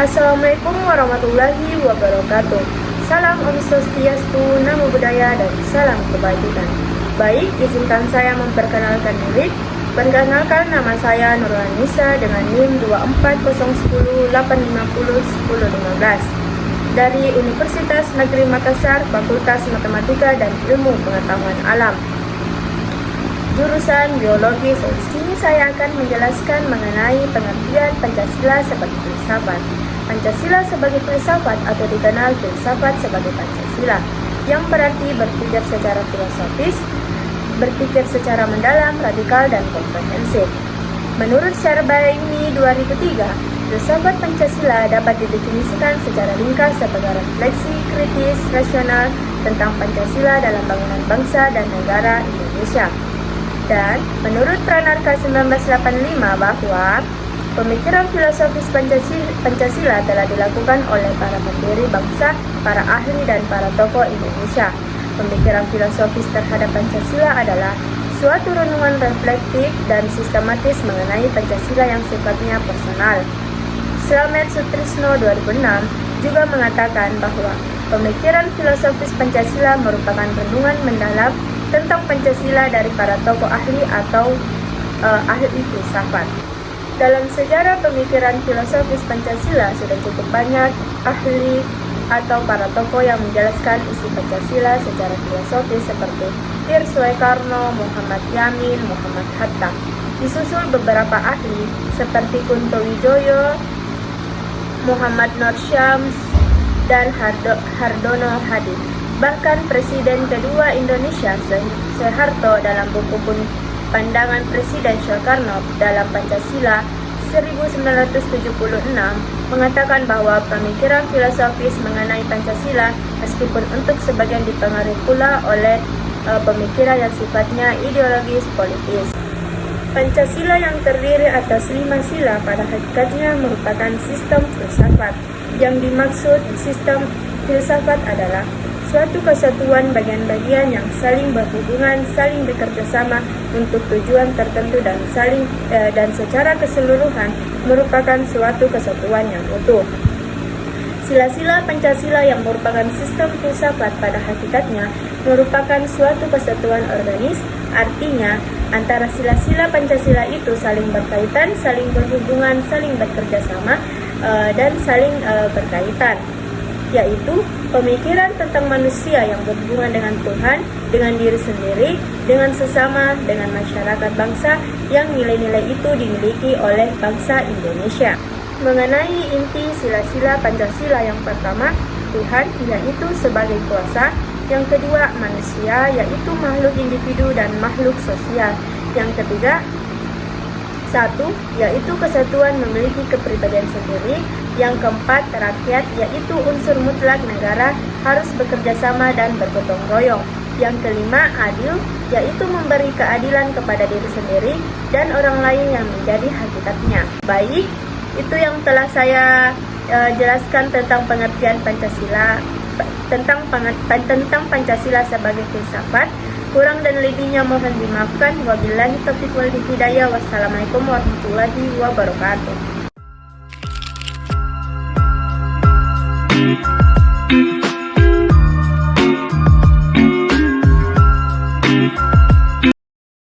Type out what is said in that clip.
Assalamualaikum warahmatullahi wabarakatuh. Salam Om Swastiastu, Namo Buddhaya, dan salam kebajikan. Baik, izinkan saya memperkenalkan diri. Perkenalkan, nama saya Nurul Nisa dengan NIM 24008501015 dari Universitas Negeri Makassar, Fakultas Matematika dan Ilmu Pengetahuan Alam, jurusan Biologi. Di sini saya akan menjelaskan mengenai pengertian Pancasila sebagai filsafat. Pancasila sebagai filsafat atau dikenal filsafat sebagai Pancasila, yang berarti berpikir secara filosofis, berpikir secara mendalam, radikal, dan komprehensif. Menurut Syarbaini 2003, filsafat Pancasila dapat didefinisikan secara ringkas sebagai refleksi kritis rasional tentang Pancasila dalam bangunan bangsa dan negara Indonesia. Dan menurut Pranarka 1985 bahwa pemikiran filosofis Pancasila telah dilakukan oleh para pendiri bangsa, para ahli, dan para tokoh Indonesia. Pemikiran filosofis terhadap Pancasila adalah suatu renungan reflektif dan sistematis mengenai Pancasila yang sifatnya personal. Slamet Sutrisno 2006 juga mengatakan bahwa pemikiran filosofis Pancasila merupakan renungan mendalam tentang Pancasila dari para tokoh ahli atau ahli filsafat. Dalam sejarah pemikiran filosofis Pancasila sudah cukup banyak ahli atau para tokoh yang menjelaskan isi Pancasila secara filosofis seperti Tir Soekarno, Muhammad Yamin, Muhammad Hatta. Disusul beberapa ahli seperti Kunto Wijoyo, Muhammad Nur Syams, dan Hardono Hadi. Bahkan Presiden kedua Indonesia Soeharto dalam buku Pandangan Presiden Soekarno dalam Pancasila 1976 mengatakan bahwa pemikiran filosofis mengenai Pancasila meskipun untuk sebagian dipengaruhi pula oleh pemikiran yang sifatnya ideologis politis. Pancasila yang terdiri atas 5 sila pada hakikatnya merupakan sistem filsafat. Yang dimaksud sistem filsafat adalah suatu kesatuan bagian-bagian yang saling berhubungan, saling bekerjasama untuk tujuan tertentu dan secara keseluruhan merupakan suatu kesatuan yang utuh. Sila-sila Pancasila yang merupakan sistem filsafat pada hakikatnya merupakan suatu kesatuan organis, artinya antara sila-sila Pancasila itu saling berkaitan, saling berhubungan, saling bekerjasama, dan saling berkaitan, yaitu pemikiran tentang manusia yang berhubungan dengan Tuhan, dengan diri sendiri, dengan sesama, dengan masyarakat bangsa yang nilai-nilai itu dimiliki oleh bangsa Indonesia. Mengenai inti sila-sila Pancasila, yang pertama, Tuhan, yaitu sebagai kuasa. Yang kedua, manusia, yaitu makhluk individu dan makhluk sosial. Yang ketiga, satu, yaitu kesatuan memiliki kepribadian sendiri. Yang keempat, rakyat, yaitu unsur mutlak negara harus bekerja sama dan bergotong royong. Yang kelima, adil, yaitu memberi keadilan kepada diri sendiri dan orang lain yang menjadi hakikatnya. Baik, itu yang telah saya jelaskan tentang pengertian Pancasila, tentang Pancasila sebagai filsafat. Kurang dan lebihnya mohon dimaafkan. Wabillahi taufiq wal hidayah. Wassalamualaikum warahmatullahi wabarakatuh.